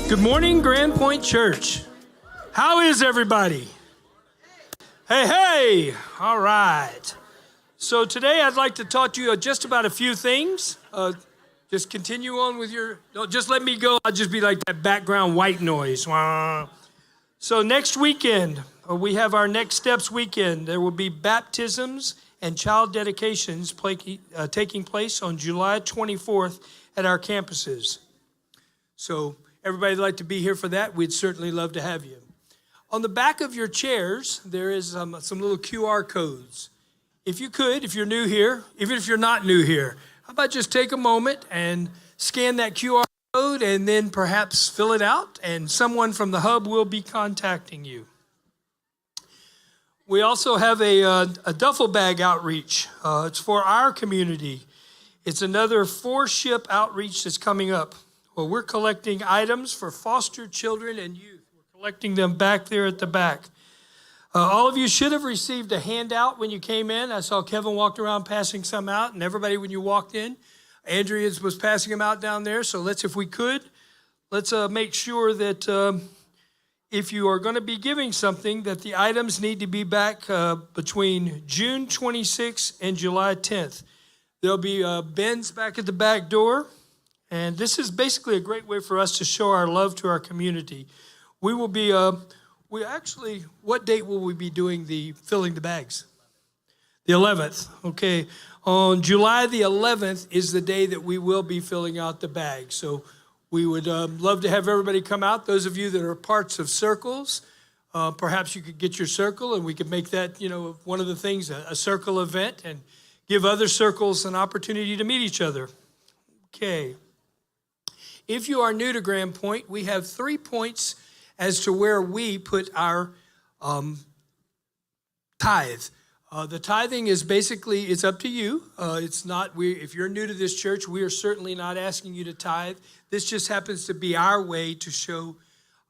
Good morning, Grand Point Church. How is everybody? Hey, all right. So today I'd like to talk to you just about a few things. Just continue on with don't just let me go. I'll just be like that background white noise. So next weekend, we have our Next Steps weekend. There will be baptisms and child dedications taking place on July 24th at our campuses. So everybody would like to be here for that. We'd certainly love to have you. On the back of your chairs, there is some little QR codes. If you could, if you're new here, even if you're not new here, how about just take a moment and scan that QR code and then perhaps fill it out, and someone from the hub will be contacting you. We also have a duffel bag outreach. It's for our community. It's another 4-ship outreach that's coming up. Well, we're collecting items for foster children and youth. We're collecting them back there at the back. All of you should have received a handout when you came in. I saw Kevin walked around passing some out, and everybody when you walked in, Andrea was passing them out down there. So let's make sure that if you are going to be giving something, that the items need to be back between June 26th and July 10th. There'll be bins back at the back door. And this is basically a great way for us to show our love to our community. We will be, what date will we be doing the filling the bags? The 11th, okay. On July the 11th is the day that we will be filling out the bags. So we would love to have everybody come out. Those of you that are parts of circles, perhaps you could get your circle and we could make that, one of the things, a circle event, and give other circles an opportunity to meet each other. Okay. If you are new to Grand Point, we have 3 points as to where we put our tithe. The tithing is basically, it's up to you. If you're new to this church, we are certainly not asking you to tithe. This just happens to be our way to show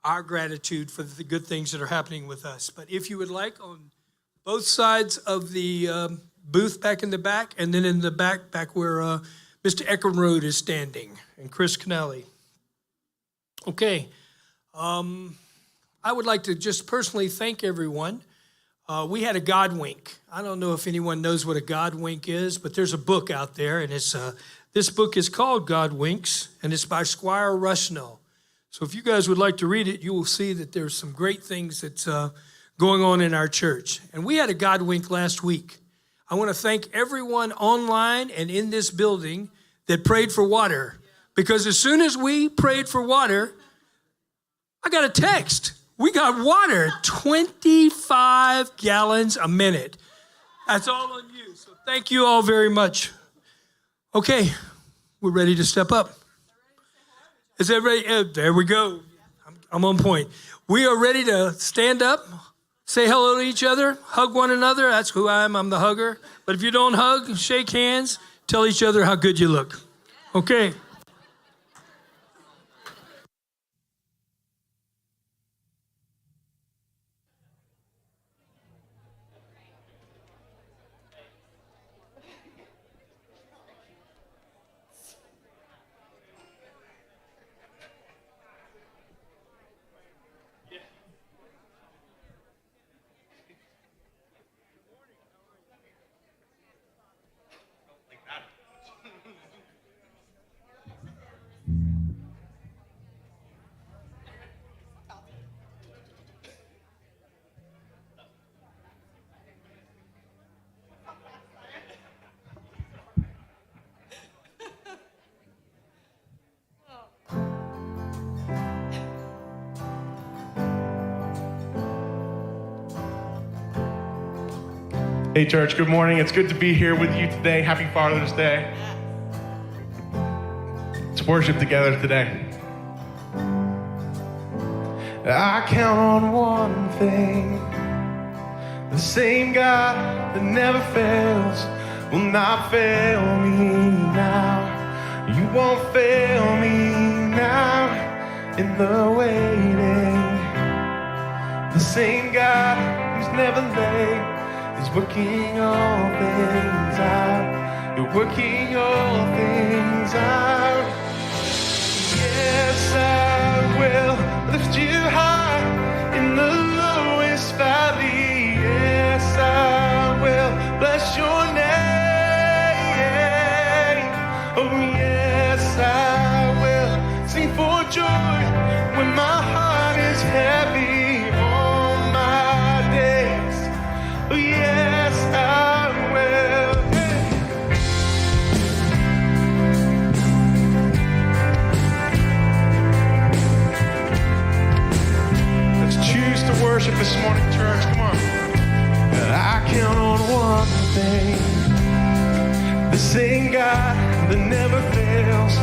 our gratitude for the good things that are happening with us. But if you would like, on both sides of the booth back in the back, and then in the back where Mr. Eckenrode is standing, and Chris Kennelly. Okay, I would like to just personally thank everyone. We had a God wink. I don't know if anyone knows what a God wink is, but there's a book out there, and this book is called God Winks, and it's by Squire Rushnell. So if you guys would like to read it, you will see that there's some great things that's going on in our church. And we had a God wink last week. I want to thank everyone online and in this building that prayed for water. Because as soon as we prayed for water, I got a text. We got water, 25 gallons a minute. That's all on you. So thank you all very much. Okay, we're ready to step up. Is everybody? There we go. I'm on point. We are ready to stand up, say hello to each other, hug one another. That's who I am. I'm the hugger. But if you don't hug, shake hands, tell each other how good you look. Okay. Hey church, good morning. It's good to be here with you today. Happy Father's Day. Let's worship together today. I count on one thing. The same God that never fails will not fail me now. You won't fail me now in the waiting. The same God who's never late is working all things out. You're working all things out. Yes, I will lift you high in the lowest valley. Yes, I will bless your name. Oh, yes, I will sing for joy when my heart is heavy. All my days, oh, yes, I will. Let's choose to worship this morning, church. Come on. I count on one thing. The same God that never fails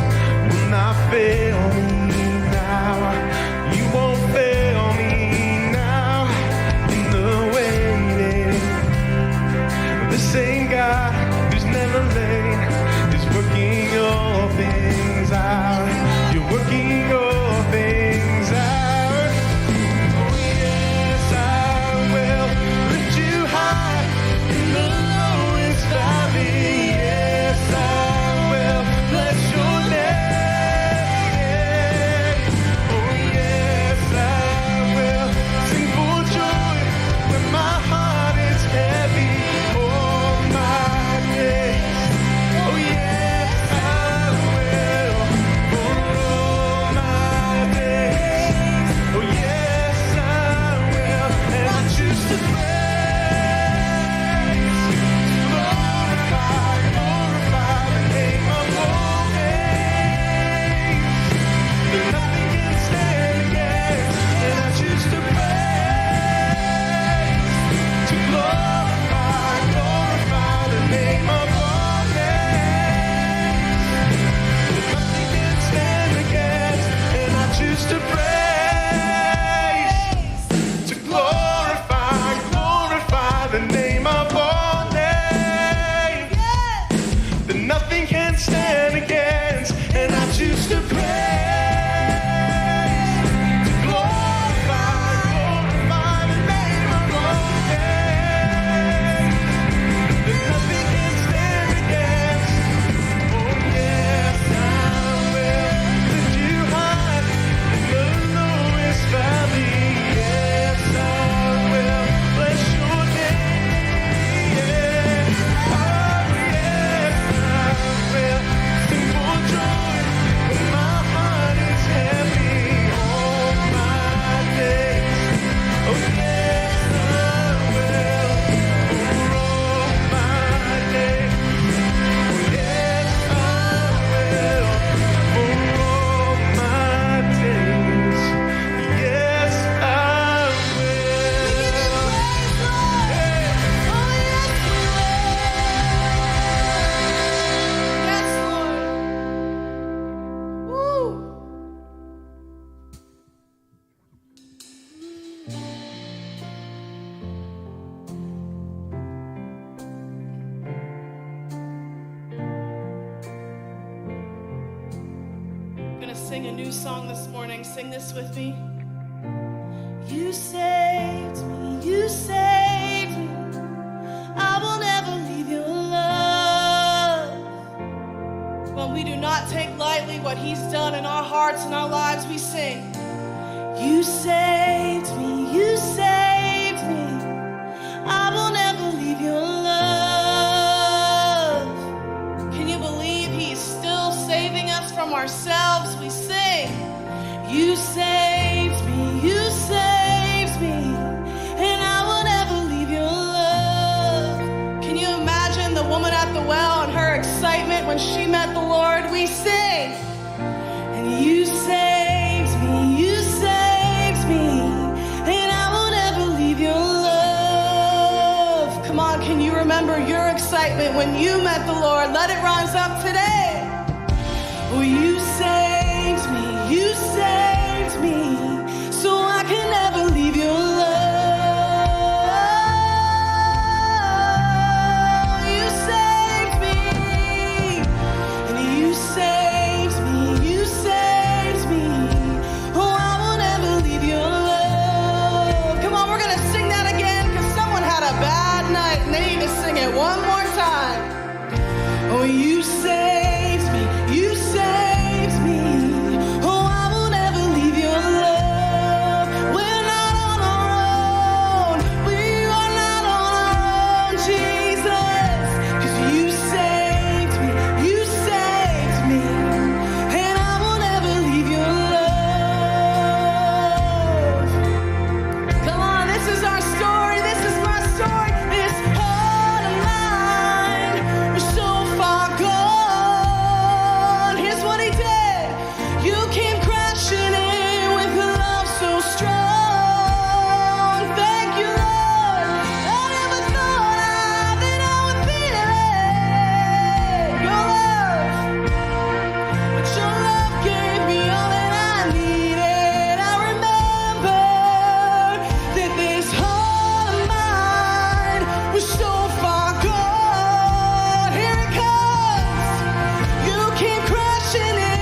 will not fail me now. You won't fail me now in the waiting. The same God who's never late is working all things out. You're working all things out. Oh yes, I will lift you high in the lowest valley. Yes, I will bless your name. sing a new song this morning. Sing this with me. You saved me, you saved me. I will never leave your love. When we do not take lightly what he's done in our hearts and our lives, we sing. You saved me, you saved me. I will never leave your love. Can you believe he's still saving us from ourselves? We sing. You saved me, you saved me, and I will never leave your love. Can you imagine the woman at the well and her excitement when she met the Lord? We sing. And you saved me, you saved me, and I will never leave your love. Come on, can you remember your excitement when you met the Lord? Let it rise up today. Oh, you saved me, you saved me, so I can never leave your love. You saved me, and you saved me, you saved me. Oh, I will never leave your love. Come on, we're gonna sing that again, because someone had a bad night, and they need to sing it one more time. Oh, you saved me, you saved me. Oh, I will never leave your love. We're not on our own. We are not on our own, Jesus. 'Cause you saved me, you saved me. And I will never leave your love. Come on, this is our story. This is my story. This heart of mine was so far gone. Here's what he did. You came crashing in with love so strong. Thank you, Lord. I never thought that I would feel it. Your love. But your love gave me all that I needed. I remember that this heart of mine was so far gone. Here it comes. You came crashing in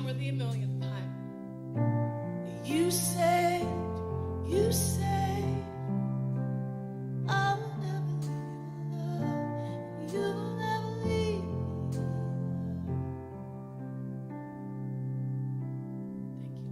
for the millionth time. You saved, you saved. I will never leave your love. You will never leave me. Thank you.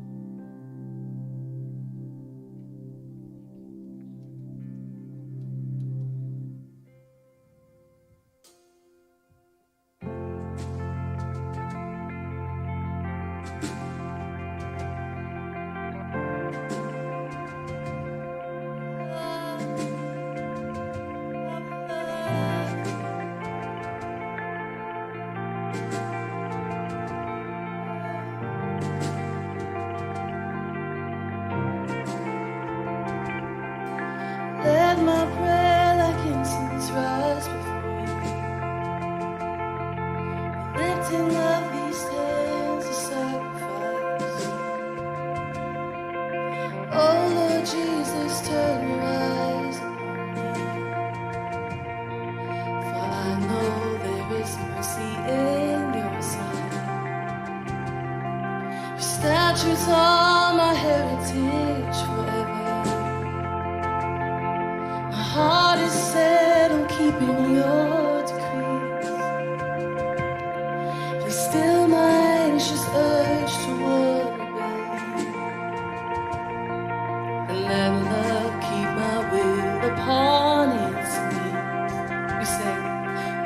Let my prayer like incense rise before you. Lifting up these hands of sacrifice. Oh Lord Jesus, turn your eyes on me. For I know there is mercy in your sight. Your statutes are my heritage forever. My heart is set on keeping your decrees. Please still my anxious urge toward rebellion, and let love keep my will upon its knees. We say,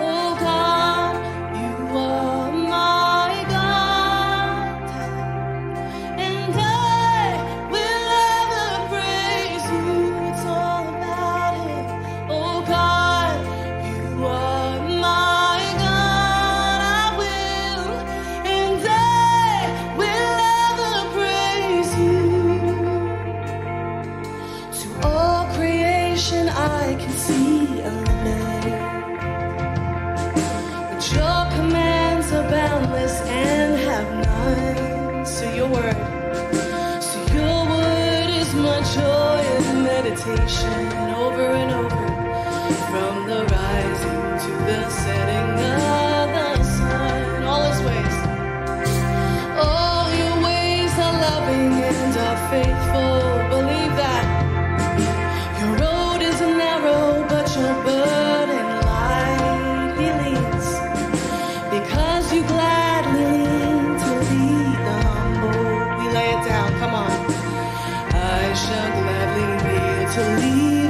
oh God, you are my God, and I will ever praise you. It's all about Him. Oh God, you are my God. I will, and I will ever praise you. To all creation I can see a limit, but your commands are boundless and have none. So your word is my joy and meditation over and over, from the rising to the setting of the sun. All His ways, all your ways are loving and are faithful. Believe that. Your road is narrow, but your burden light He leads, because you gladly lean to lead the humble. We lay it down, come on. I shall gladly kneel to lead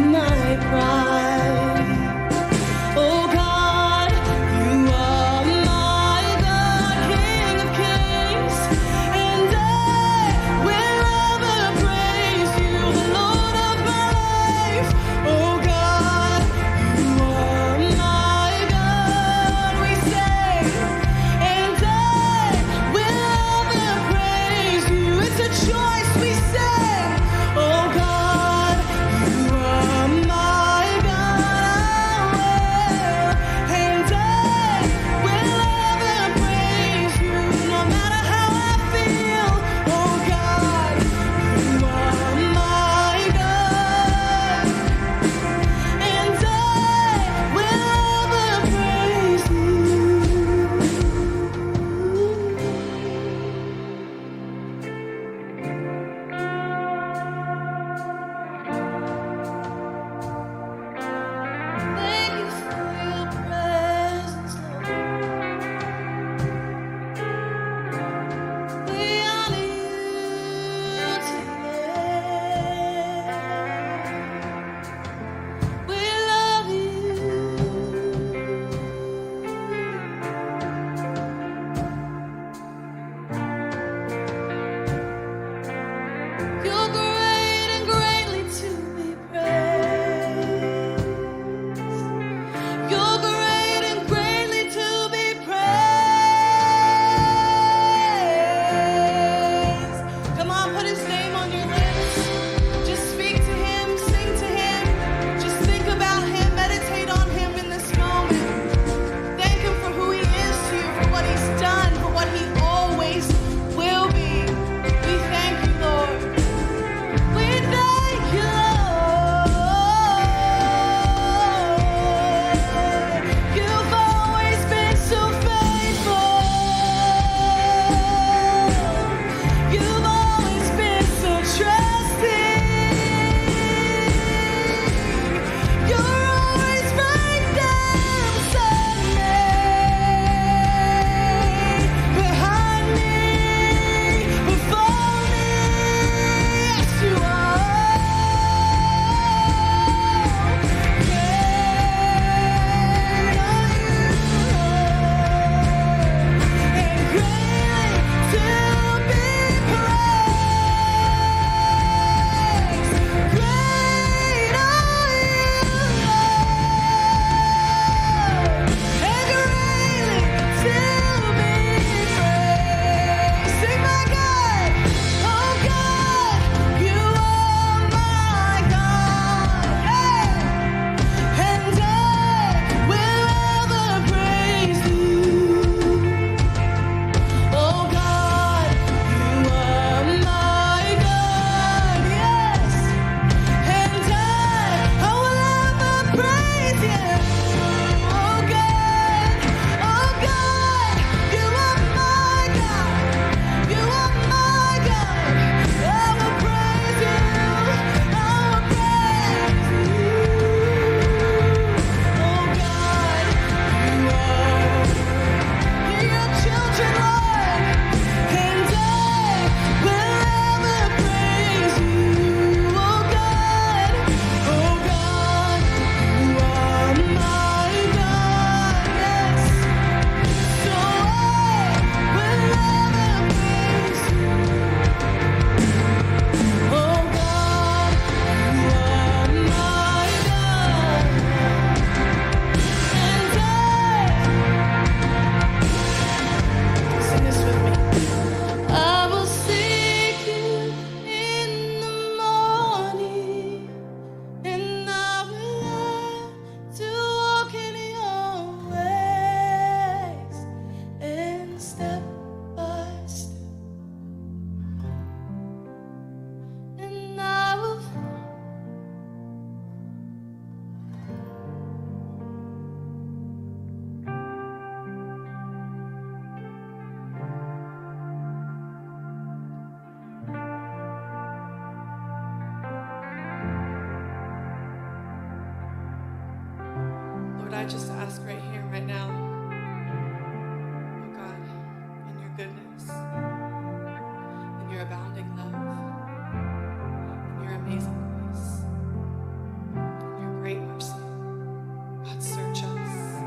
just ask right here, right now, oh God, in your goodness, in your abounding love, in your amazing grace, in your great mercy, God, search us,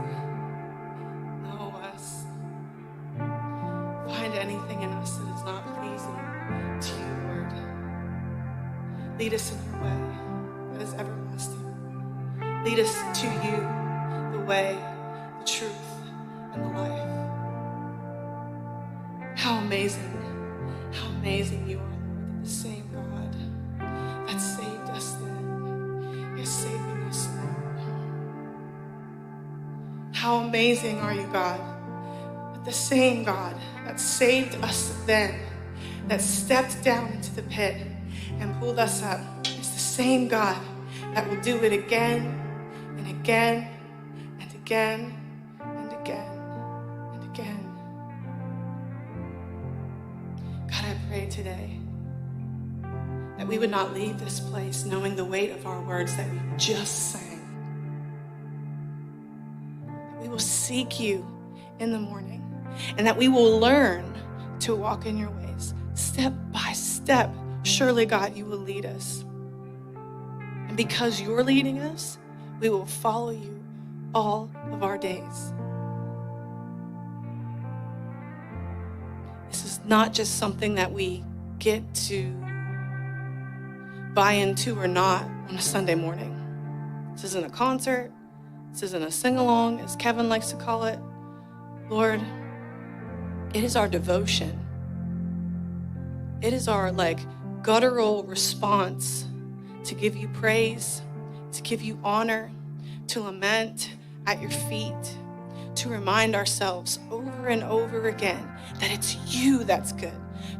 know us, find anything in us that is not pleasing to you, Lord. Lead us in your way that is everlasting. Lead us to you, the way, the truth, and the life. How amazing you are, Lord, that the same God that saved us then is saving us now. How amazing are you, God, that the same God that saved us then, that stepped down into the pit and pulled us up, is the same God that will do it again and again and again and again and again. God, I pray today that we would not leave this place knowing the weight of our words that we just sang. That we will seek you in the morning and that we will learn to walk in your ways step by step. Surely, God, you will lead us. And because you're leading us, we will follow you all of our days. This is not just something that we get to buy into or not on a Sunday morning. This isn't a concert. This isn't a sing-along, as Kevin likes to call it. Lord, it is our devotion. It is our guttural response to give you praise, to give you honor, to lament at your feet, to remind ourselves over and over again that it's you that's good,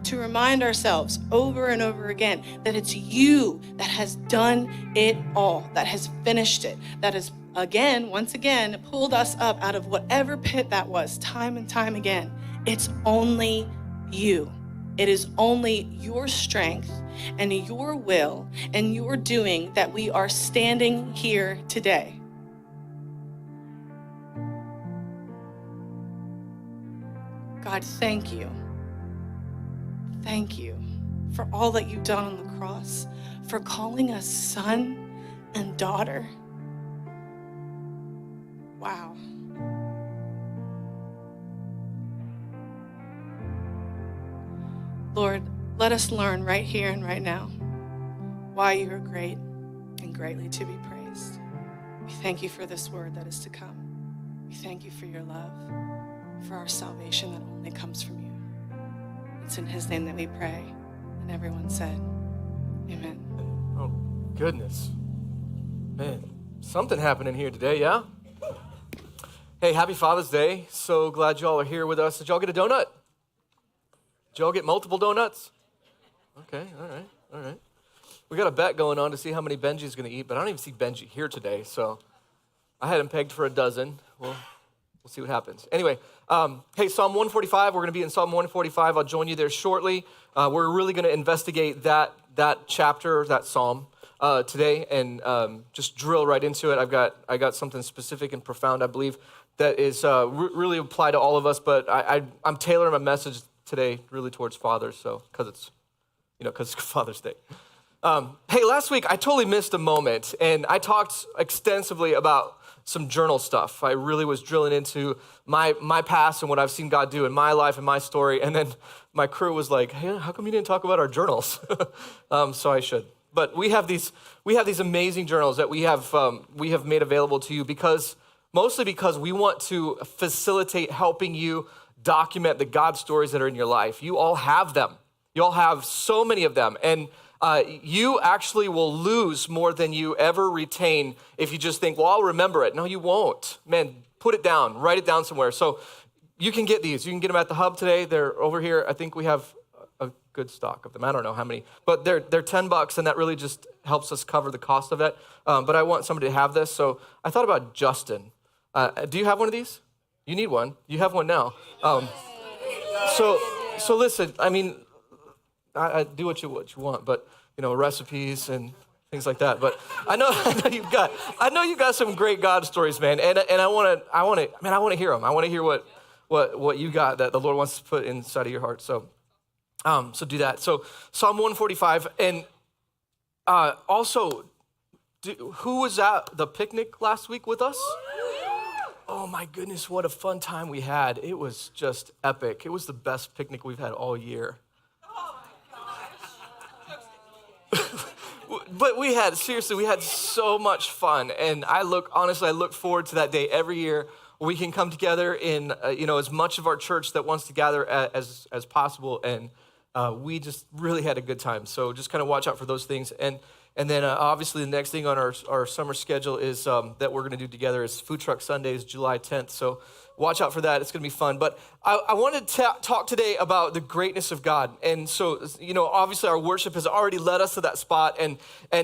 to remind ourselves over and over again that it's you that has done it all, that has finished it, that has once again, pulled us up out of whatever pit that was time and time again. It's only you. It is only your strength and your will and your doing that we are standing here today. God, thank you. Thank you for all that you've done on the cross, for calling us son and daughter. Wow. Lord, let us learn right here and right now why you are great and greatly to be praised. We thank you for this word that is to come. We thank you for your love, for our salvation that only comes from you. It's in his name that we pray. And everyone said, amen. Oh, goodness. Man, something happened in here today, yeah? Hey, happy Father's Day. So glad y'all are here with us. Did y'all get a donut? Did y'all get multiple donuts? Okay, all right. We got a bet going on to see how many Benji's gonna eat, but I don't even see Benji here today, so I had him pegged for a dozen. We'll see what happens. Anyway, hey, Psalm 145, we're gonna be in Psalm 145. I'll join you there shortly. We're really gonna investigate that chapter, that psalm today, and just drill right into it. I got something specific and profound, I believe, that is really apply to all of us, but I'm tailoring my message today really towards fathers, so because it's Father's Day. Hey, last week I totally missed a moment, and I talked extensively about some journal stuff. I really was drilling into my past and what I've seen God do in my life and my story, and then my crew was like, "Hey, how come you didn't talk about our journals?" So I should. But we have these amazing journals that we have made available to you mostly because we want to facilitate helping you document the God stories that are in your life. You all have them. You all have so many of them. And you actually will lose more than you ever retain if you just think, well, I'll remember it. No, you won't. Man, put it down. Write it down somewhere. So you can get these. You can get them at the hub today. They're over here. I think we have a good stock of them. I don't know how many. But they're $10, and that really just helps us cover the cost of it. But I want somebody to have this. So I thought about Justin. Do you have one of these? You need one. You have one now. So listen, I mean, I do what you want, but recipes and things like that. But I know you've got some great God stories, man. And I want to hear them. I want to hear what you got that the Lord wants to put inside of your heart. So do that. So Psalm 145, and also, who was at the picnic last week with us? Oh my goodness, what a fun time we had. It was just epic. It was the best picnic we've had all year. But we had so much fun. And I look forward to that day every year where we can come together in, as much of our church that wants to gather as possible. And we just really had a good time. So just kind of watch out for those things. And then obviously the next thing on our summer schedule is that we're going to do together is Food Truck Sundays, July 10th. So watch out for that. It's going to be fun. But I wanted to talk today about the greatness of God. And so, obviously our worship has already led us to that spot. And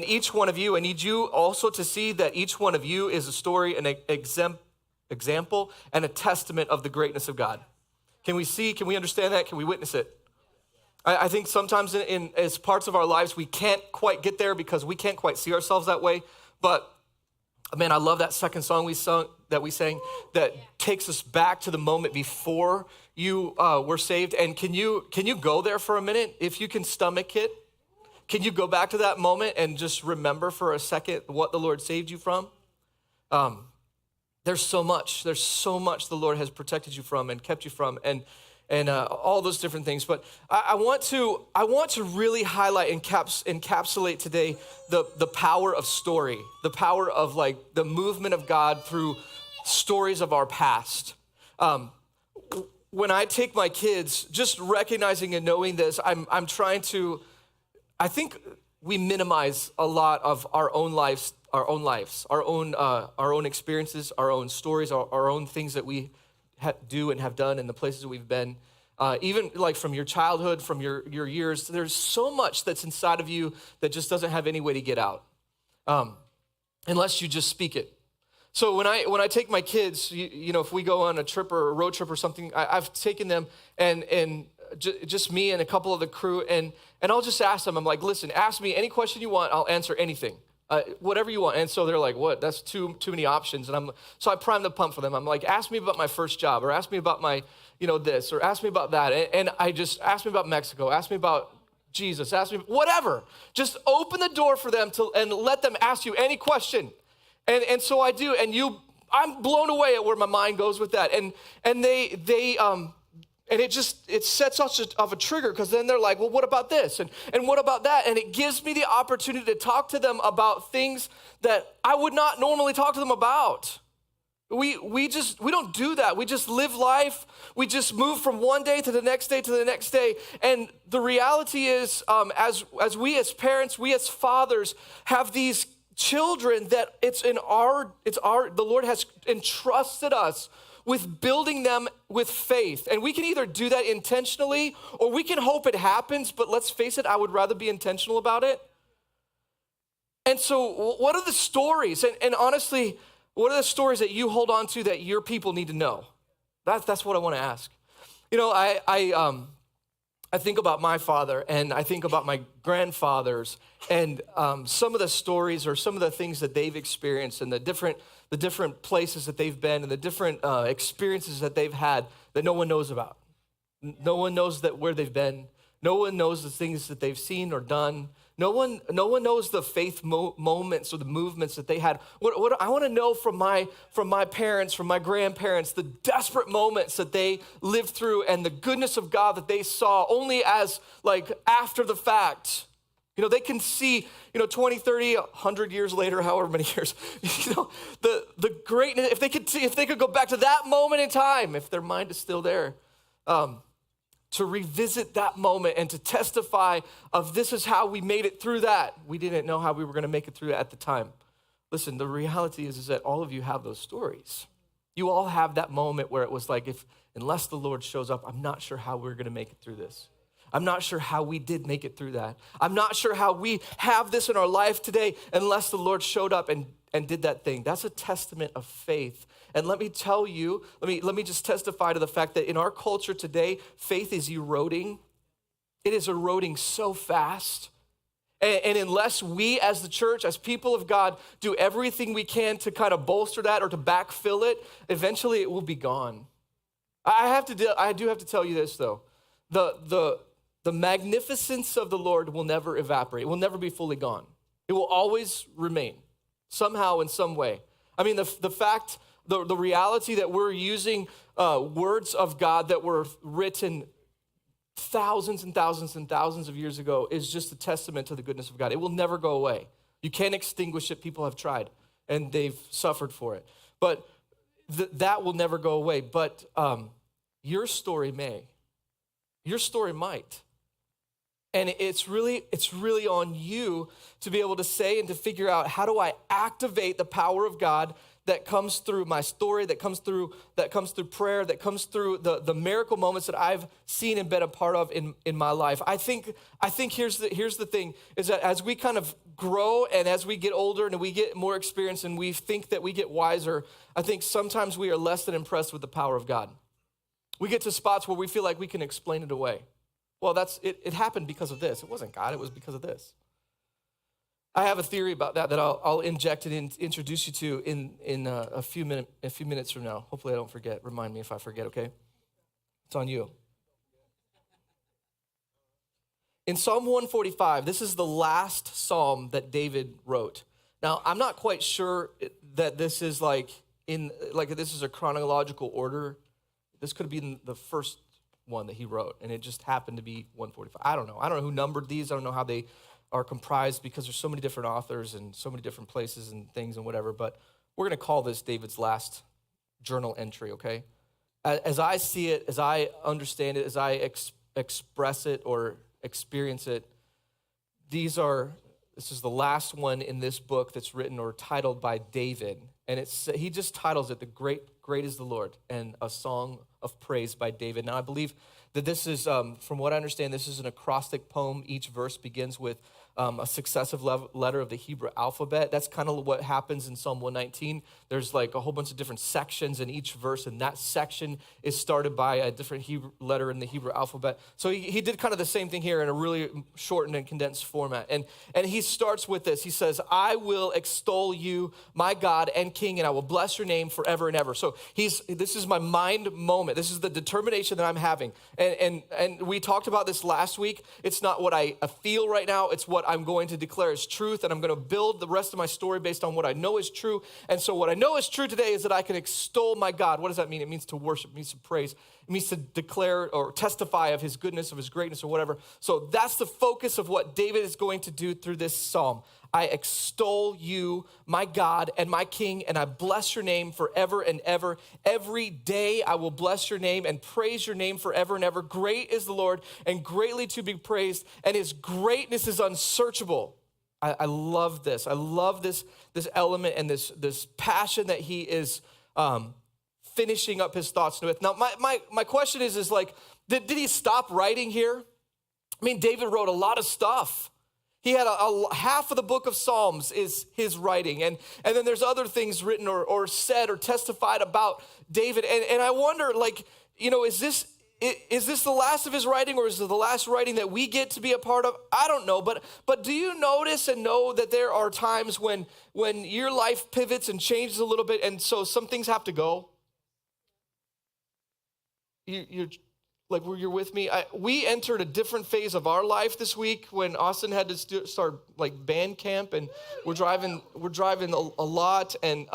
each one of you, I need you also to see that each one of you is a story, an example, and a testament of the greatness of God. Can we understand that? Can we witness it? I think sometimes as parts of our lives, we can't quite get there because we can't quite see ourselves that way. But man, I love that second song we sang that takes us back to the moment before you were saved. And can you go there for a minute? If you can stomach it, can you go back to that moment and just remember for a second what the Lord saved you from? There's so much the Lord has protected you from and kept you from, and all those different things. But I want to really highlight and encapsulate today the power of story, the power of like the movement of God through stories of our past. When I take my kids, just recognizing and knowing this, I'm trying to, I think we minimize a lot of our own lives, our own experiences, our own stories, our own things that we do and have done in the places that we've been. Even like from your childhood, from your years, there's so much that's inside of you that just doesn't have any way to get out unless you just speak it. So when I take my kids, if we go on a trip or a road trip or something, I've taken them and just me and a couple of the crew, and I'll just ask them, I'm like, listen, ask me any question you want, I'll answer anything. Whatever you want. And so they're like, what? That's too many options. And so I prime the pump for them. I'm like, ask me about my first job, or ask me about my, this, or ask me about that. And I just, ask me about Mexico, ask me about Jesus, ask me, whatever. Just open the door for them and let them ask you any question. And so I do. And I'm blown away at where my mind goes with that. And it sets such a trigger, because then they're like, well, what about this? And what about that? And it gives me the opportunity to talk to them about things that I would not normally talk to them about. We don't do that. We just live life. We just move from one day to the next day to the next day. And the reality is, as we as parents, we as fathers have these children that the Lord has entrusted us with building them with faith. And we can either do that intentionally or we can hope it happens, but let's face it, I would rather be intentional about it. And so what are the stories? And honestly, what are the stories that you hold on to that your people need to know? That's what I want to ask. I think about my father, and I think about my grandfathers, and some of the stories or some of the things that they've experienced, and the different places that they've been, and the different experiences that they've had that no one knows about. No one knows where they've been. No one knows the things that they've seen or done. No one knows the faith moments or the movements that they had. What I want to know from my parents, from my grandparents, the desperate moments that they lived through, and the goodness of God that they saw only as like after the fact. They can see, 20, 30, 100 years later, however many years, the greatness, if they could go back to that moment in time, if their mind is still there, to revisit that moment and to testify of this is how we made it through that. We didn't know how we were going to make it through it at the time. Listen, the reality is that all of you have those stories. You all have that moment where it was like, unless the Lord shows up, I'm not sure how we're going to make it through this. I'm not sure how we did make it through that. I'm not sure how we have this in our life today unless the Lord showed up and did that thing. That's a testament of faith. And let me tell you, let me just testify to the fact that in our culture today, faith is eroding. It is eroding so fast. And unless we as the church, as people of God, do everything we can to kind of bolster that or to backfill it, eventually it will be gone. I do have to tell you this though. The magnificence of the Lord will never evaporate. It will never be fully gone. It will always remain somehow in some way. I mean, the reality that we're using words of God that were written thousands and thousands and thousands of years ago is just a testament to the goodness of God. It will never go away. You can't extinguish it. People have tried and they've suffered for it. But that will never go away. But your story may. Your story might. And it's really on you to be able to say and to figure out, how do I activate the power of God that comes through my story, that comes through prayer, that comes through the miracle moments that I've seen and been a part of in my life. I think here's the thing, is that as we kind of grow and as we get older and we get more experience and we think that we get wiser, I think sometimes we are less than impressed with the power of God. We get to spots where we feel like we can explain it away. Well, it happened because of this. It wasn't God, it was because of this. I have a theory about that I'll inject it and introduce you to in a few minutes from now. Hopefully I don't forget. Remind me if I forget, okay? It's on you. In Psalm 145, this is the last psalm that David wrote. Now, I'm not quite sure that this is this is a chronological order. This could have been the first one that he wrote, and it just happened to be 145. I don't know who numbered these. I don't know how they are comprised because there's so many different authors and so many different places and things and whatever, but we're going to call this David's last journal entry, okay? As I see it, as I understand it, as I express it or experience it, this is the last one in this book that's written or titled by David, and he just titles it, Great is the Lord, and a song of praise by David. Now, I believe that this is, from what I understand, this is an acrostic poem. Each verse begins with a successive letter of the Hebrew alphabet. That's kind of what happens in Psalm 119. There's like a whole bunch of different sections in each verse, and that section is started by a different Hebrew letter in the Hebrew alphabet. So he did kind of the same thing here in a really shortened and condensed format. And he starts with this. He says, I will extol you, my God and King, and I will bless your name forever and ever. So this is my mind moment. This is the determination that I'm having. And we talked about this last week. It's not what I feel right now. It's what I'm going to declare as truth, and I'm going to build the rest of my story based on what I know is true. And so what I know is true today is that I can extol my God. What does that mean? It means to worship, it means to praise, it means to declare or testify of his goodness, of his greatness, or whatever. So that's the focus of what David is going to do through this psalm. I extol you, my God and my King, and I bless your name forever and ever. Every day I will bless your name and praise your name forever and ever. Great is the Lord and greatly to be praised, and his greatness is unsearchable. I love this. I love this element and this passion that he is finishing up his thoughts with. Now, my question is like, did he stop writing here? I mean, David wrote a lot of stuff. He had half of the book of Psalms is his writing. And then there's other things written or said or testified about David. And I wonder, like, is this the last of his writing, or is it the last writing that we get to be a part of? I don't know. But do you notice and know that there are times when your life pivots and changes a little bit, and so some things have to go? You're with me. We entered a different phase of our life this week when Austin had to start like band camp, and we're driving a lot, and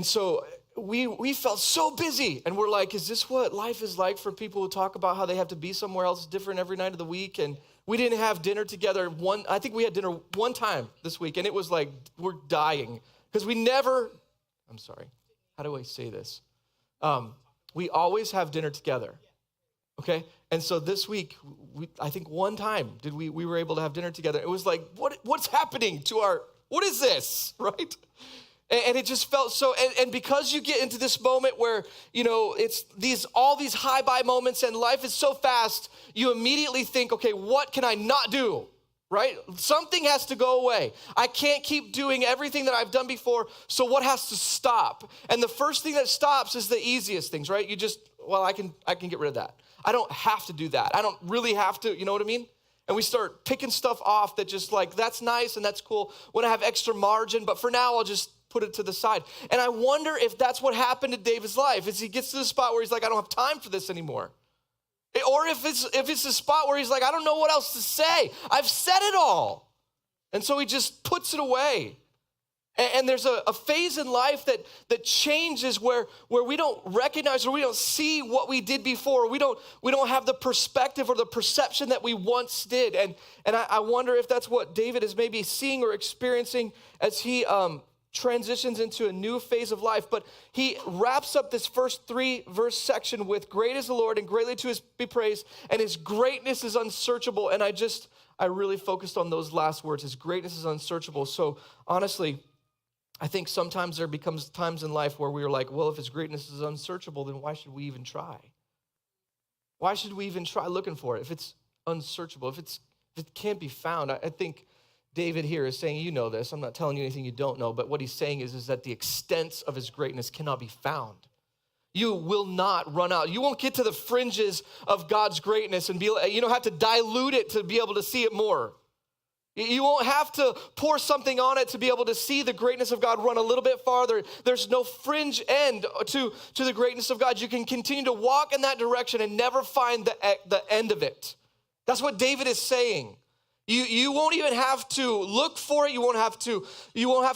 so we felt so busy, and we're like, is this what life is like for people who talk about how they have to be somewhere else different every night of the week? And we didn't have dinner together. I think we had dinner one time this week, and it was like we're dying because I'm sorry, how do I say this? We always have dinner together, okay? And so this week, I think one time we were able to have dinner together. It was like, what's happening to what is this, right? And it just felt so, and because you get into this moment where, it's all these high-buy moments and life is so fast, you immediately think, okay, what can I not do? Right? Something has to go away. I can't keep doing everything that I've done before, so what has to stop? And the first thing that stops is the easiest things, right? I can get rid of that. I don't have to do that. I don't really have to, you know what I mean? And we start picking stuff off that just like, that's nice and that's cool when I have extra margin, but for now I'll just put it to the side. And I wonder if that's what happened in David's life, is he gets to the spot where he's like, I don't have time for this anymore. Or if it's a spot where he's like, I don't know what else to say. I've said it all. And so he just puts it away. And there's a phase in life that changes where we don't recognize or we don't see what we did before. We don't have the perspective or the perception that we once did. And I wonder if that's what David is maybe seeing or experiencing as he transitions into a new phase of life. But he wraps up this first 3-verse section with, great is the Lord and greatly to be praised, and his greatness is unsearchable. And I really focused on those last words. His greatness is unsearchable. So honestly, I think sometimes there becomes times in life where we're like, well, if his greatness is unsearchable, then why should we even try? Why should we even try looking for it if it's unsearchable, if it can't be found? I think David here is saying, you know this, I'm not telling you anything you don't know, but what he's saying is that the extent of his greatness cannot be found. You will not run out. You won't get to the fringes of God's greatness and you don't have to dilute it to be able to see it more. You won't have to pour something on it to be able to see the greatness of God run a little bit farther. There's no fringe end to the greatness of God. You can continue to walk in that direction and never find the end of it. That's what David is saying. You won't even have to look for it. You won't have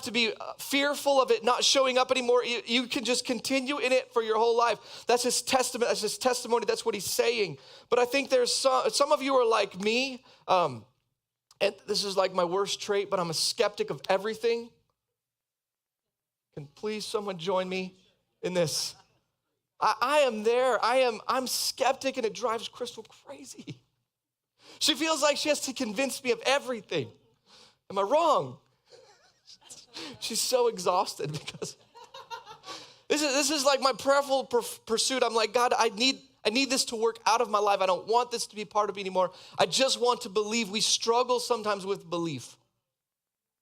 to be fearful of it not showing up anymore. You can just continue in it for your whole life. That's his testament. That's his testimony. That's what he's saying. But I think there's some of you are like me. And this is like my worst trait, but I'm a skeptic of everything. Can please someone join me in this? I am there. I'm skeptic, and it drives Crystal crazy. She feels like she has to convince me of everything. Am I wrong? She's so exhausted because this is like my prayerful pursuit. I'm like, God, I need this to work out of my life. I don't want this to be part of me anymore. I just want to believe. We struggle sometimes with belief.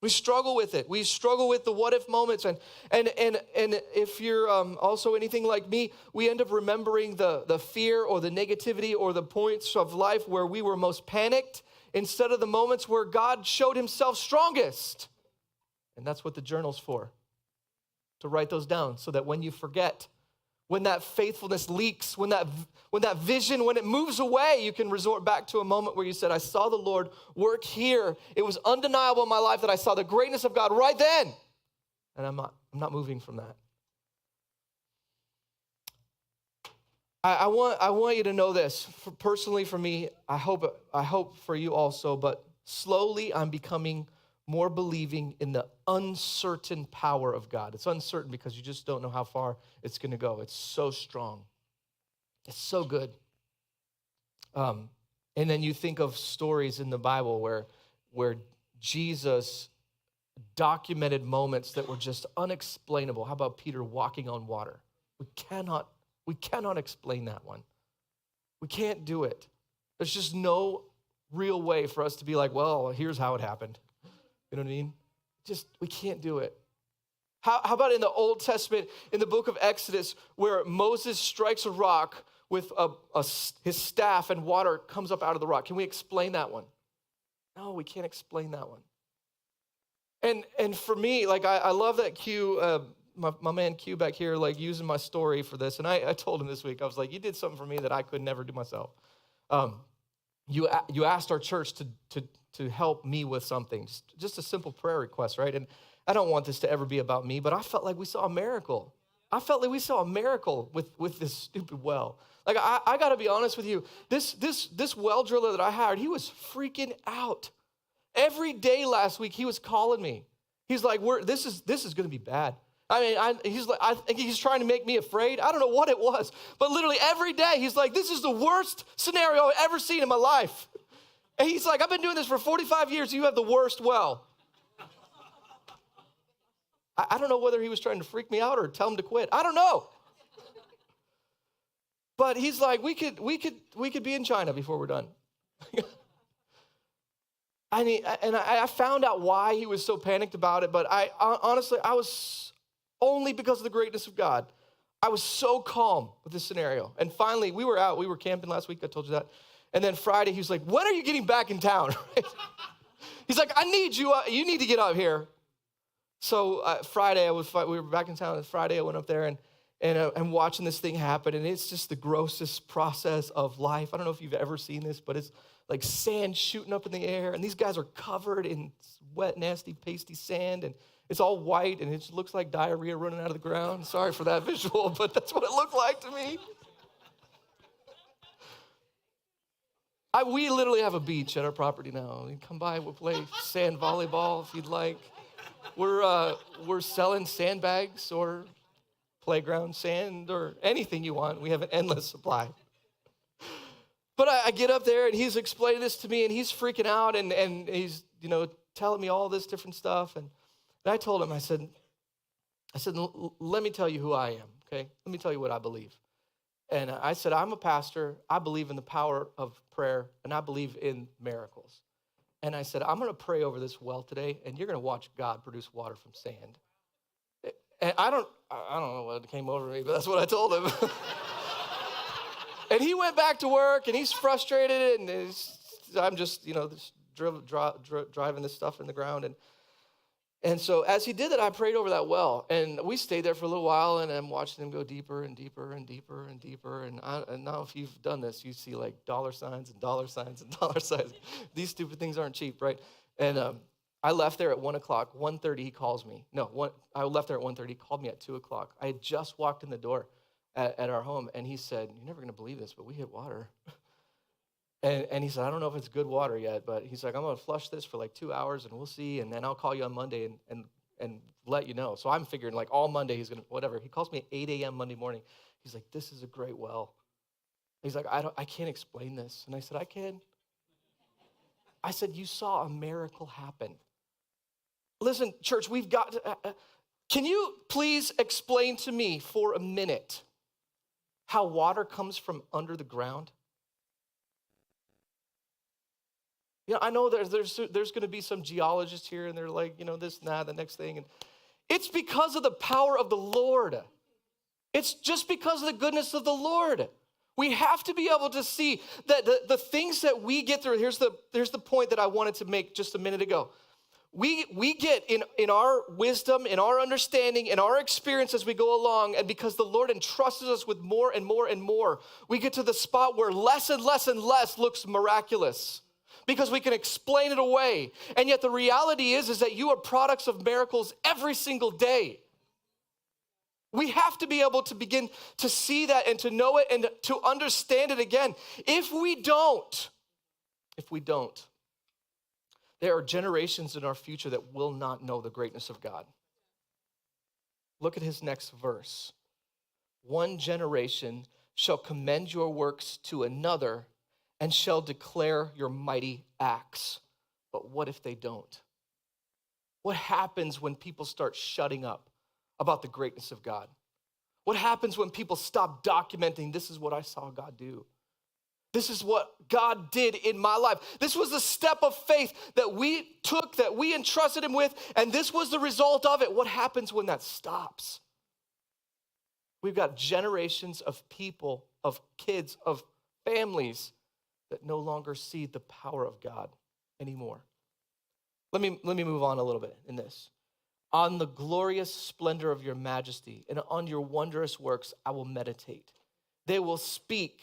We struggle with it. We struggle with the what if moments. And if you're also anything like me, we end up remembering the fear or the negativity or the points of life where we were most panicked instead of the moments where God showed himself strongest. And that's what the journal's for, to write those down so that when you forget, when that faithfulness leaks, when that vision, when it moves away, you can resort back to a moment where you said, I saw the Lord work here. It was undeniable in my life that I saw the greatness of God right then. And I'm not moving from that. I want you to know this. Personally for me, I hope for you also, but slowly I'm becoming more believing in the uncertain power of God. It's uncertain because you just don't know how far it's going to go. It's so strong. It's so good. And then you think of stories in the Bible where Jesus documented moments that were just unexplainable. How about Peter walking on water? We cannot explain that one. We can't do it. There's just no real way for us to be like, well, here's how it happened. You know what I mean? We can't do it. How about in the Old Testament, in the book of Exodus, where Moses strikes a rock with his staff and water comes up out of the rock? Can we explain that one? No, we can't explain that one. And for me, like I love that Q, my man Q back here, like using my story for this. And I told him this week, I was like, you did something for me that I could never do myself. You asked our church to help me with something, just a simple prayer request, right? And I don't want this to ever be about me, but I felt like we saw a miracle. I felt like we saw a miracle with this stupid well. Like I got to be honest with you, this well driller that I hired, he was freaking out. Every day last week he was calling me. He's like, this is going to be bad. I mean, I think he's trying to make me afraid. I don't know what it was, but literally every day he's like, this is the worst scenario I've ever seen in my life. And he's like, I've been doing this for 45 years. You have the worst well. I don't know whether he was trying to freak me out or tell him to quit. I don't know. But he's like, we could be in China before we're done. I found out why he was so panicked about it. But honestly, I was only because of the greatness of God. I was so calm with this scenario. And finally, we were camping last week. I told you that. And then Friday, he was like, when are you getting back in town? He's like, I need you. You need to get up here. So Friday, we were back in town. And Friday, I went up there and I'm watching this thing happen. And it's just the grossest process of life. I don't know if you've ever seen this, but it's like sand shooting up in the air. And these guys are covered in wet, nasty, pasty sand. And it's all white. And it just looks like diarrhea running out of the ground. Sorry for that visual, but that's what it looked like to me. We literally have a beach at our property now. You come by, we'll play sand volleyball if you'd like. We're selling sandbags or playground sand or anything you want. We have an endless supply. But I get up there and he's explaining this to me and he's freaking out and he's, telling me all this different stuff. And I told him, I said, let me tell you who I am, okay? Let me tell you what I believe. And I said, I'm a pastor. I believe in the power of prayer, and I believe in miracles. And I said, I'm going to pray over this well today, and you're going to watch God produce water from sand. And I don't know what came over me, but that's what I told him. And he went back to work, and he's frustrated, and I'm just, driving this stuff in the ground. And so as he did that, I prayed over that well. And we stayed there for a little while, and I'm watching him go deeper and deeper and deeper and deeper. And now if you've done this, you see like dollar signs and dollar signs and dollar signs. These stupid things aren't cheap, right? And I left there at 1 o'clock. 1:30, he calls me. I left there at 1:30. He called me at 2 o'clock. I had just walked in the door at our home, and he said, you're never going to believe this, but we hit water. And he said, I don't know if it's good water yet, but he's like, I'm going to flush this for like 2 hours and we'll see. And then I'll call you on Monday and let you know. So I'm figuring like all Monday he's going to, whatever. He calls me at 8 a.m. Monday morning. He's like, this is a great well. He's like, I can't explain this. And I said, I can. I said, you saw a miracle happen. Listen, church, we've got to, can you please explain to me for a minute how water comes from under the ground? I know there's going to be some geologists here, and they're like, this and that, the next thing. And it's because of the power of the Lord. It's just because of the goodness of the Lord. We have to be able to see that the things that we get through. Here's the point that I wanted to make just a minute ago. We get in our wisdom, in our understanding, in our experience as we go along, and because the Lord entrusts us with more and more and more, we get to the spot where less and less and less looks miraculous. Because we can explain it away. And yet the reality is that you are products of miracles every single day. We have to be able to begin to see that and to know it and to understand it again. If we don't, there are generations in our future that will not know the greatness of God. Look at his next verse. One generation shall commend your works to another and shall declare your mighty acts. But what if they don't? What happens when people start shutting up about the greatness of God? What happens when people stop documenting, this is what I saw God do? This is what God did in my life. This was the step of faith that we took, that we entrusted him with, and this was the result of it. What happens when that stops? We've got generations of people, of kids, of families that no longer see the power of God anymore. Let me move on a little bit in this. On the glorious splendor of your majesty and on your wondrous works, I will meditate. They will speak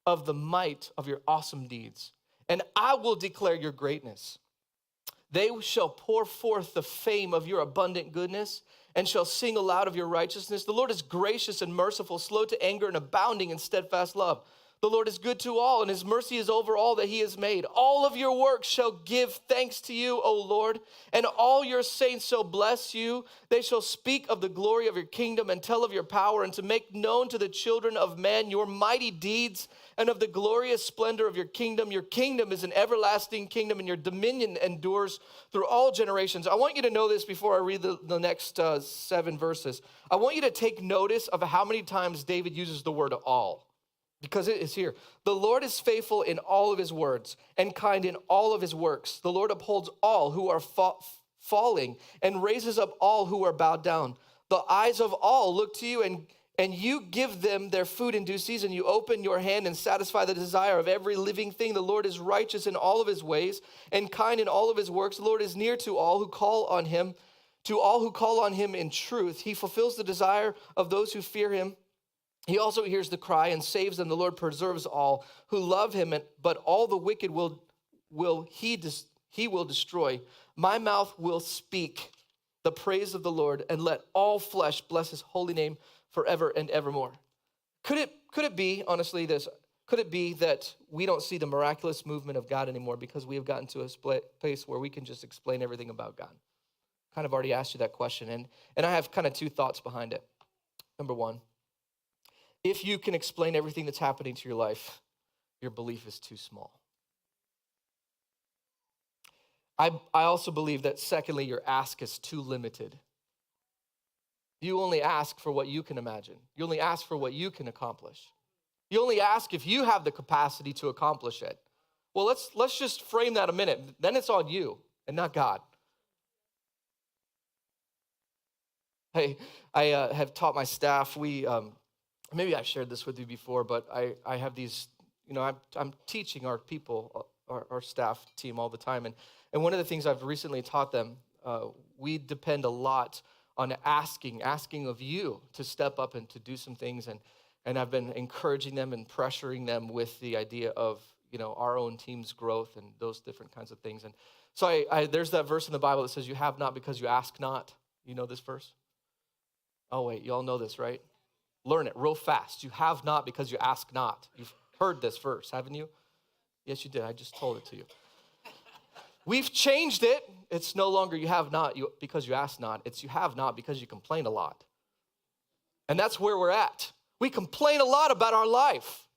of the might of your awesome deeds, and I will declare your greatness. They shall pour forth the fame of your abundant goodness and shall sing aloud of your righteousness. The Lord is gracious and merciful, slow to anger and abounding in steadfast love. The Lord is good to all, and his mercy is over all that he has made. All of your works shall give thanks to you, O Lord, and all your saints shall bless you. They shall speak of the glory of your kingdom and tell of your power, and to make known to the children of man your mighty deeds and of the glorious splendor of your kingdom. Your kingdom is an everlasting kingdom, and your dominion endures through all generations. I want you to know this before I read the next 7 verses. I want you to take notice of how many times David uses the word all. Because it is here. The Lord is faithful in all of his words and kind in all of his works. The Lord upholds all who are falling and raises up all who are bowed down. The eyes of all look to you, and and you give them their food in due season. You open your hand and satisfy the desire of every living thing. The Lord is righteous in all of his ways and kind in all of his works. The Lord is near to all who call on him, in truth. He fulfills the desire of those who fear him. He also hears the cry and saves them. The Lord preserves all who love him, but all the wicked he will destroy. My mouth will speak the praise of the Lord, and let all flesh bless his holy name forever and evermore. Could it be, honestly, could it be that we don't see the miraculous movement of God anymore because we have gotten to a place where we can just explain everything about God? Kind of already asked you that question, and I have kind of two thoughts behind it. Number one, if you can explain everything that's happening to your life, your belief is too small. I also believe that, secondly, your ask is too limited. You only ask for what you can imagine. You only ask for what you can accomplish. You only ask if you have the capacity to accomplish it. Well, let's just frame that a minute. Then it's on you and not God. Hey, I have taught my staff. Maybe I've shared this with you before, but I have these, I'm teaching our people, our staff team all the time. And one of the things I've recently taught them, we depend a lot on asking of you to step up and to do some things. And I've been encouraging them and pressuring them with the idea of, our own team's growth and those different kinds of things. And so there's that verse in the Bible that says, you have not because you ask not. You know this verse? Oh, wait, you all know this, right? Learn it real fast. You have not because you ask not. You've heard this verse, haven't you? Yes, you did. I just told it to you. We've changed it. It's no longer you have not because you ask not. It's you have not because you complain a lot. And that's where we're at. We complain a lot about our life,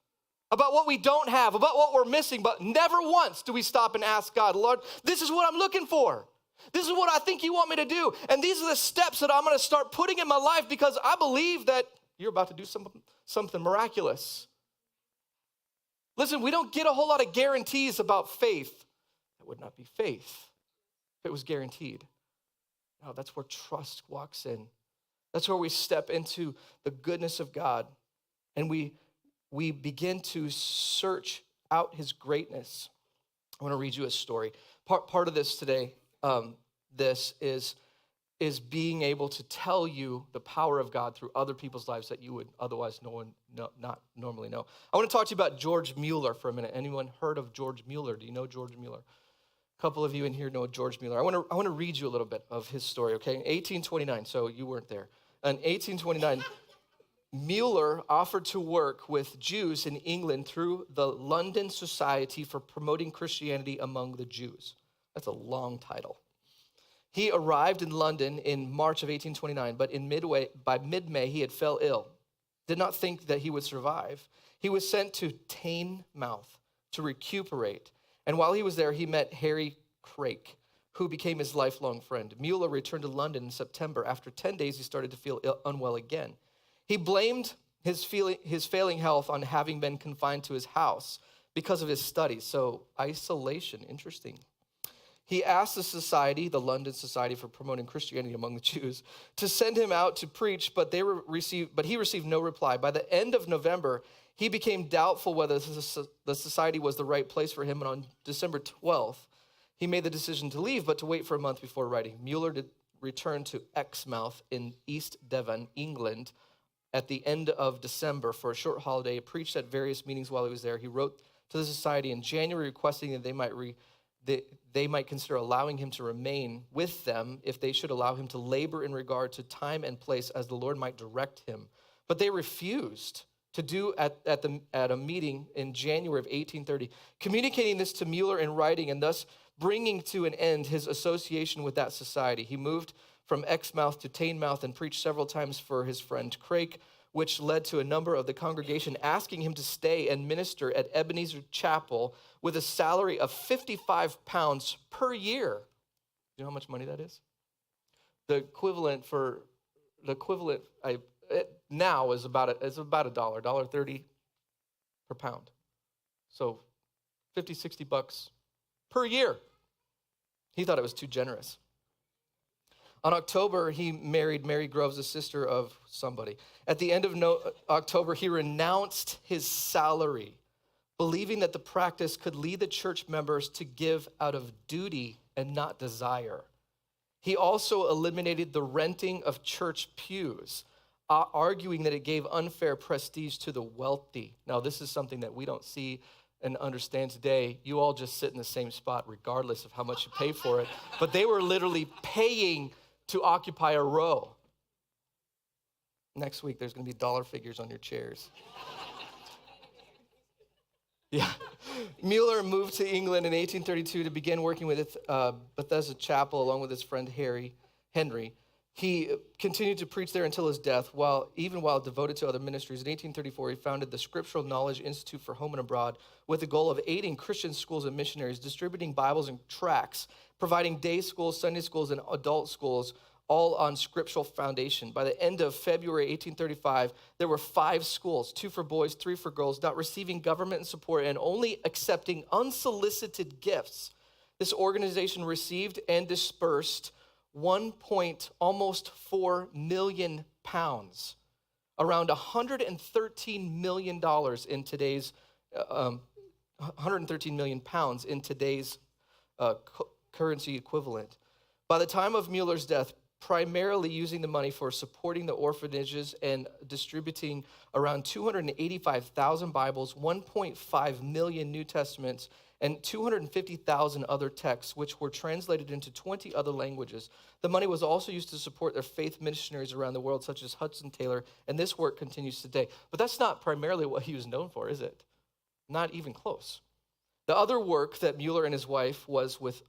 about what we don't have, about what we're missing, but never once do we stop and ask God, Lord, this is what I'm looking for. This is what I think you want me to do. And these are the steps that I'm going to start putting in my life because I believe that you're about to do something miraculous. Listen, we don't get a whole lot of guarantees about faith. That would not be faith if it was guaranteed. No, that's where trust walks in. That's where we step into the goodness of God and we begin to search out his greatness. I want to read you a story. Part of this today, this is being able to tell you the power of God through other people's lives that you would otherwise not normally know. I want to talk to you about George Mueller for a minute. Anyone heard of George Mueller? Do you know George Mueller? A couple of you in here know George Mueller. I want to read you a little bit of his story, okay? 1829, so you weren't there. In 1829, Mueller offered to work with Jews in England through the London Society for Promoting Christianity Among the Jews. That's a long title. He arrived in London in March of 1829, but by mid-May, he had fell ill. Did not think that he would survive. He was sent to Teignmouth to recuperate. And while he was there, he met Harry Craik, who became his lifelong friend. Mueller returned to London in September. After 10 days, he started to feel unwell again. He blamed his failing health on having been confined to his house because of his studies. So isolation, interesting. He asked the society, the London Society for Promoting Christianity Among the Jews, to send him out to preach, but he received no reply. By the end of November, he became doubtful whether the society was the right place for him, and on December 12th, he made the decision to leave, but to wait for a month before writing. Mueller returned to Exmouth in East Devon, England, at the end of December for a short holiday. He preached at various meetings while he was there. He wrote to the society in January requesting that they might consider allowing him to remain with them if they should allow him to labor in regard to time and place as the Lord might direct him. But they refused to do at a meeting in January of 1830, communicating this to Mueller in writing and thus bringing to an end his association with that society. He moved from Exmouth to Teignmouth and preached several times for his friend Craik, which led to a number of the congregation asking him to stay and minister at Ebenezer Chapel with a salary of £55 per year. You know how much money that is? The equivalent now is about $1.30 per pound. So $50-$60 per year. He thought it was too generous. On October, he married Mary Groves, the sister of somebody. At the end of October, he renounced his salary, believing that the practice could lead the church members to give out of duty and not desire. He also eliminated the renting of church pews, arguing that it gave unfair prestige to the wealthy. Now, this is something that we don't see and understand today. You all just sit in the same spot regardless of how much you pay for it. But they were literally paying to occupy a row. Next week, there's going to be dollar figures on your chairs. Yeah. Mueller moved to England in 1832 to begin working with Bethesda Chapel along with his friend Henry. He continued to preach there until his death, while devoted to other ministries. In 1834, he founded the Scriptural Knowledge Institute for Home and Abroad with the goal of aiding Christian schools and missionaries, distributing Bibles and tracts, providing day schools, Sunday schools, and adult schools, all on scriptural foundation. By the end of February 1835, there were 5 schools, 2 for boys, 3 for girls, not receiving government support and only accepting unsolicited gifts. This organization received and dispersed almost 4 million pounds, around $113 million in today's 113 million pounds in today's currency equivalent. By the time of Mueller's death, primarily using the money for supporting the orphanages and distributing around 285,000 Bibles, 1.5 million New Testaments, and 250,000 other texts, which were translated into 20 other languages. The money was also used to support their faith missionaries around the world, such as Hudson Taylor, and this work continues today. But that's not primarily what he was known for, is it? Not even close. The other work that Mueller and his wife was with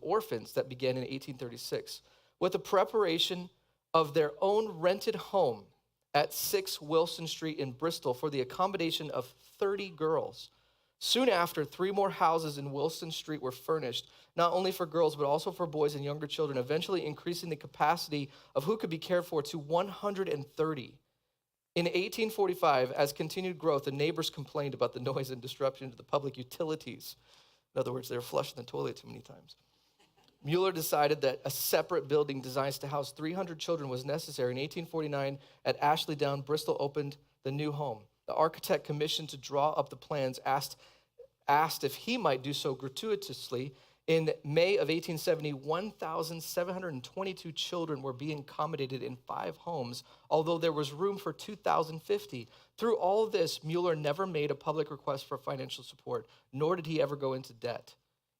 orphans that began in 1836. With the preparation of their own rented home at 6 Wilson Street in Bristol for the accommodation of 30 girls. Soon after, 3 more houses in Wilson Street were furnished, not only for girls, but also for boys and younger children, eventually increasing the capacity of who could be cared for to 130. In 1845, as continued growth, the neighbors complained about the noise and disruption to the public utilities. In other words, they were flushing the toilet too many times. Mueller decided that a separate building designed to house 300 children was necessary. In 1849, at Ashley Down, Bristol opened the new home. The architect commissioned to draw up the plans asked if he might do so gratuitously. In May of 1870, 1,722 children were being accommodated in 5 homes, although there was room for 2,050. Through all of this, Mueller never made a public request for financial support, nor did he ever go into debt.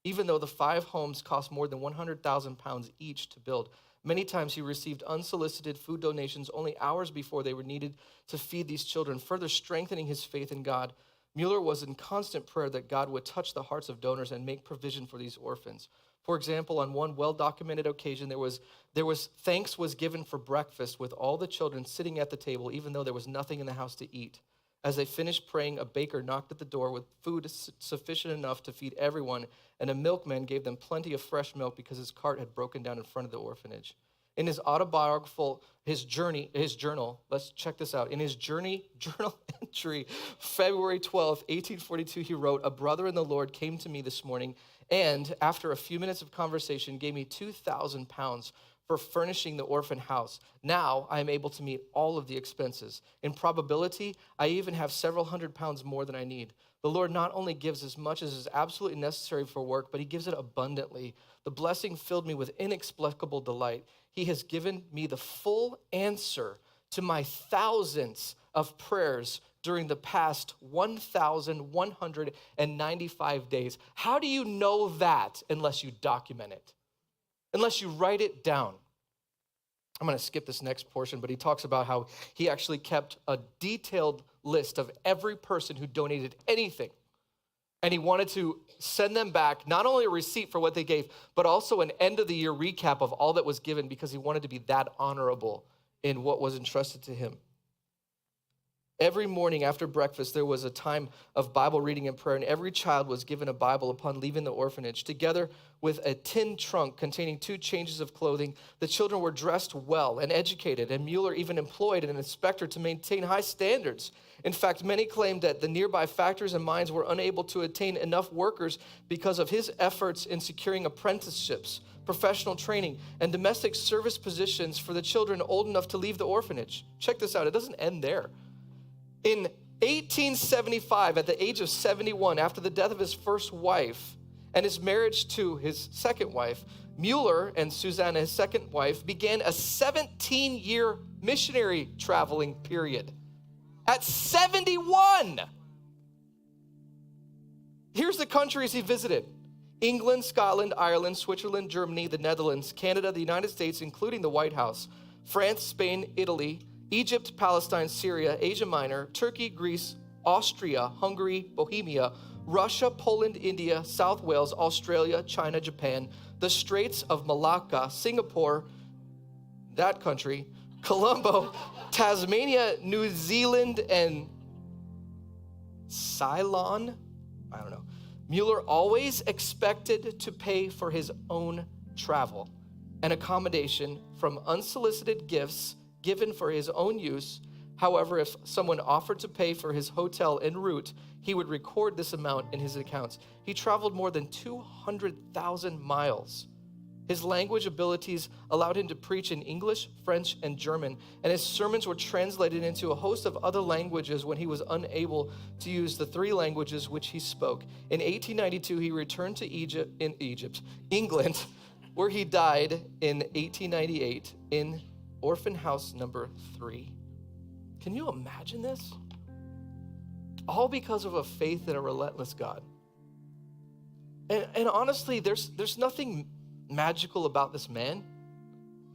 Even though the 5 homes cost more than 100,000 pounds each to build, many times he received unsolicited food donations only hours before they were needed to feed these children, further strengthening his faith in God. Mueller was in constant prayer that God would touch the hearts of donors and make provision for these orphans. For example, on one well-documented occasion, there was thanks was given for breakfast with all the children sitting at the table, even though there was nothing in the house to eat. As they finished praying, a baker knocked at the door with food sufficient enough to feed everyone, and a milkman gave them plenty of fresh milk because his cart had broken down in front of the orphanage. In his autobiographical, his journal, let's check this out. In his journal entry, February 12th, 1842, he wrote, "A brother in the Lord came to me this morning and, after a few minutes of conversation, gave me 2,000 pounds for furnishing the orphan house. Now I am able to meet all of the expenses. In probability, I even have several hundred pounds more than I need. The Lord not only gives as much as is absolutely necessary for work, but he gives it abundantly. The blessing filled me with inexplicable delight. He has given me the full answer to my thousands of prayers during the past 1,195 days. How do you know that unless you document it? Unless you write it down? I'm going to skip this next portion, but he talks about how he actually kept a detailed list of every person who donated anything. And he wanted to send them back not only a receipt for what they gave, but also an end of the year recap of all that was given, because he wanted to be that honorable in what was entrusted to him. Every morning after breakfast, there was a time of Bible reading and prayer, and every child was given a Bible upon leaving the orphanage. Together with a tin trunk containing 2 changes of clothing, the children were dressed well and educated, and Mueller even employed an inspector to maintain high standards. In fact, many claimed that the nearby factories and mines were unable to attain enough workers because of his efforts in securing apprenticeships. professional training, and domestic service positions for the children old enough to leave the orphanage. Check this out, it doesn't end there. In 1875, at the age of 71, after the death of his first wife and his marriage to his second wife, Mueller and Susanna, his second wife, began a 17-year missionary traveling period. At 71! Here's the countries he visited: England, Scotland, Ireland, Switzerland, Germany, the Netherlands, Canada, the United States, including the White House, France, Spain, Italy, Egypt, Palestine, Syria, Asia Minor, Turkey, Greece, Austria, Hungary, Bohemia, Russia, Poland, India, South Wales, Australia, China, Japan, the Straits of Malacca, Singapore, that country, Colombo, Tasmania, New Zealand, and Ceylon. I don't know. Mueller always expected to pay for his own travel and accommodation from unsolicited gifts given for his own use. However, if someone offered to pay for his hotel en route, he would record this amount in his accounts. He traveled more than 200,000 miles. His language abilities allowed him to preach in English, French, and German, and his sermons were translated into a host of other languages when he was unable to use the three languages which he spoke. In 1892, he returned to England, where he died in 1898 in orphan house number 3. Can you imagine this? All because of a faith in a relentless God. And honestly, there's nothing magical about this man.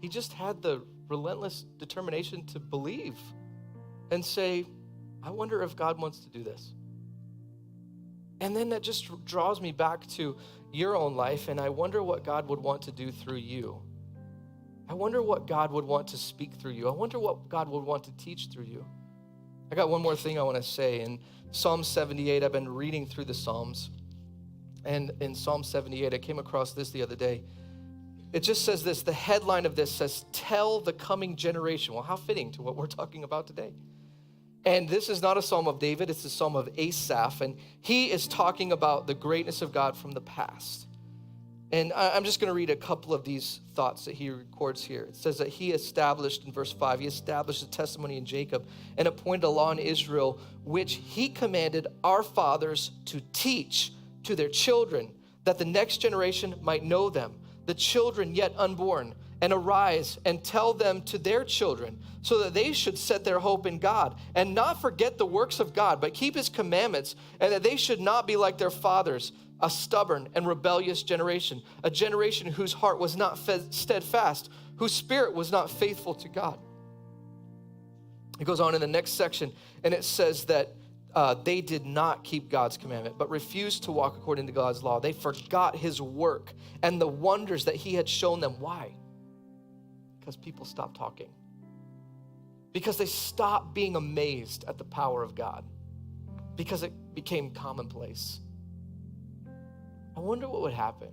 He just had the relentless determination to believe and say, I wonder if God wants to do this. And then that just draws me back to your own life, and I wonder what God would want to do through you. I wonder what God would want to speak through you. I wonder what God would want to teach through you. I got one more thing I want to say. In Psalm 78, I've been reading through the Psalms. And in Psalm 78, I came across this the other day. It just says this, the headline of this says, tell the coming generation. Well, how fitting to what we're talking about today. And this is not a Psalm of David, it's a Psalm of Asaph. And he is talking about the greatness of God from the past. And I'm just going to read a couple of these thoughts that he records here. It says that he established, in verse 5, he established a testimony in Jacob and appointed a law in Israel, which he commanded our fathers to teach to their children, that the next generation might know them, the children yet unborn, and arise and tell them to their children, so that they should set their hope in God and not forget the works of God, but keep his commandments, and that they should not be like their fathers, a stubborn and rebellious generation, a generation whose heart was not steadfast, whose spirit was not faithful to God. It goes on in the next section, and it says that they did not keep God's commandment, but refused to walk according to God's law. They forgot his work and the wonders that he had shown them. Why? Because people stopped talking. Because they stopped being amazed at the power of God. Because it became commonplace. I wonder what would happen.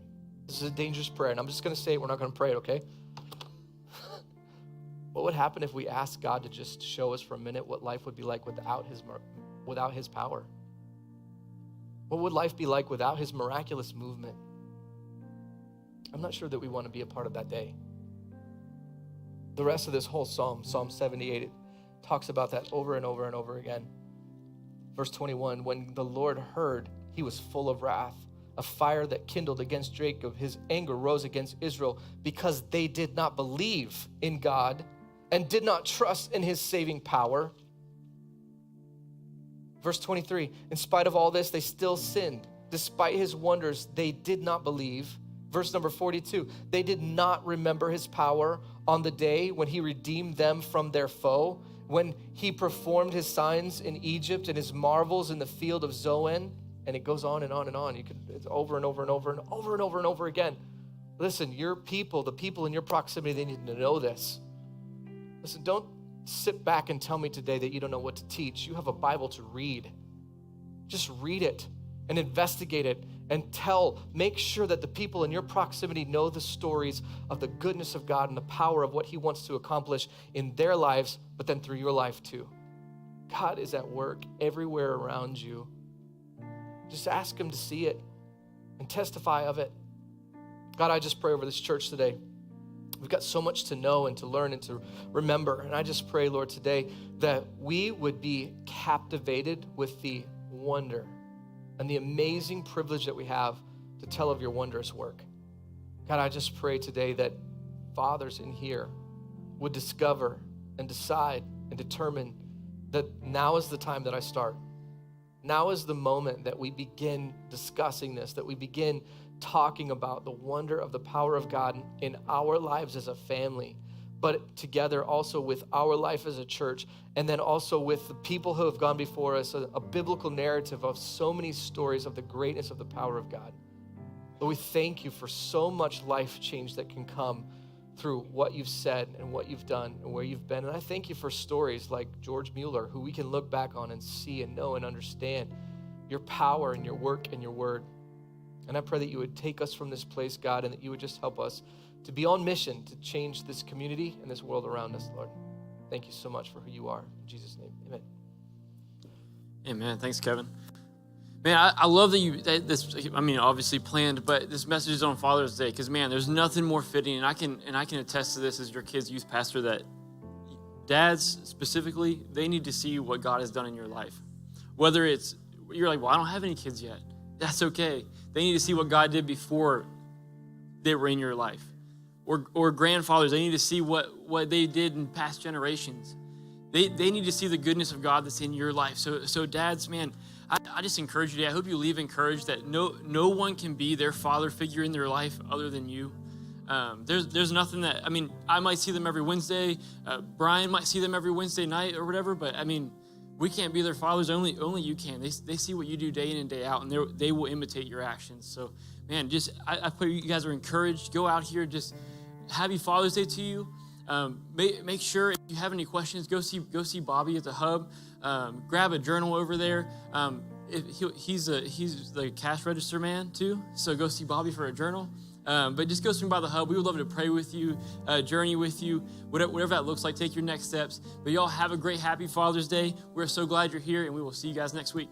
This is a dangerous prayer, and I'm just going to say it. We're not going to pray it, okay? What would happen if we asked God to just show us for a minute what life would be like without his power? What would life be like without his miraculous movement? I'm not sure that we want to be a part of that day. The rest of this whole psalm, Psalm 78, it talks about that over and over and over again. Verse 21, when the Lord heard, he was full of wrath. A fire that kindled against Jacob, his anger rose against Israel because they did not believe in God and did not trust in his saving power. Verse 23, in spite of all this, they still sinned. Despite his wonders, they did not believe. Verse number 42, they did not remember his power on the day when he redeemed them from their foe, when he performed his signs in Egypt and his marvels in the field of Zoan. And it goes on and on and on. It's over and over and over and over and over and over again. Listen, your people, the people in your proximity, they need to know this. Listen, don't sit back and tell me today that you don't know what to teach. You have a Bible to read. Just read it and investigate it and make sure that the people in your proximity know the stories of the goodness of God and the power of what he wants to accomplish in their lives, but then through your life too. God is at work everywhere around you. Just ask him to see it and testify of it. God, I just pray over this church today. We've got so much to know and to learn and to remember. And I just pray, Lord, today that we would be captivated with the wonder and the amazing privilege that we have to tell of your wondrous work. God, I just pray today that fathers in here would discover and decide and determine that now is the time that I start. Now is the moment that we begin discussing this, that we begin talking about the wonder of the power of God in our lives as a family, but together also with our life as a church, and then also with the people who have gone before us, a biblical narrative of so many stories of the greatness of the power of God. Lord, we thank you for so much life change that can come through what you've said and what you've done and where you've been. And I thank you for stories like George Mueller, who we can look back on and see and know and understand your power and your work and your word. And I pray that you would take us from this place, God, and that you would just help us to be on mission to change this community and this world around us, Lord. Thank you so much for who you are. In Jesus' name, amen. Amen. Thanks, Kevin. Man, I love that this, obviously planned, but this message is on Father's Day because, man, there's nothing more fitting, and I can attest to this as your kid's youth pastor, that dads specifically, they need to see what God has done in your life. Whether it's, you're like, well, I don't have any kids yet. That's okay. They need to see what God did before they were in your life. Or grandfathers, they need to see what they did in past generations. They need to see the goodness of God that's in your life. So dads, man, I just encourage you today. I hope you leave encouraged that no one can be their father figure in their life other than you. There's nothing that, I might see them every Wednesday. Brian might see them every Wednesday night or whatever, but we can't be their fathers. Only you can. They see what you do day in and day out, and they will imitate your actions. So, man, I pray you guys are encouraged. Go out here, just happy Father's Day to you. Make sure if you have any questions, go see Bobby at the hub. Grab a journal over there. He's the cash register man too, so go see Bobby for a journal. But just go swing by the hub. We would love to pray with you, journey with you, whatever that looks like. Take your next steps. But y'all have a great, happy Father's Day. We're so glad you're here, and we will see you guys next week.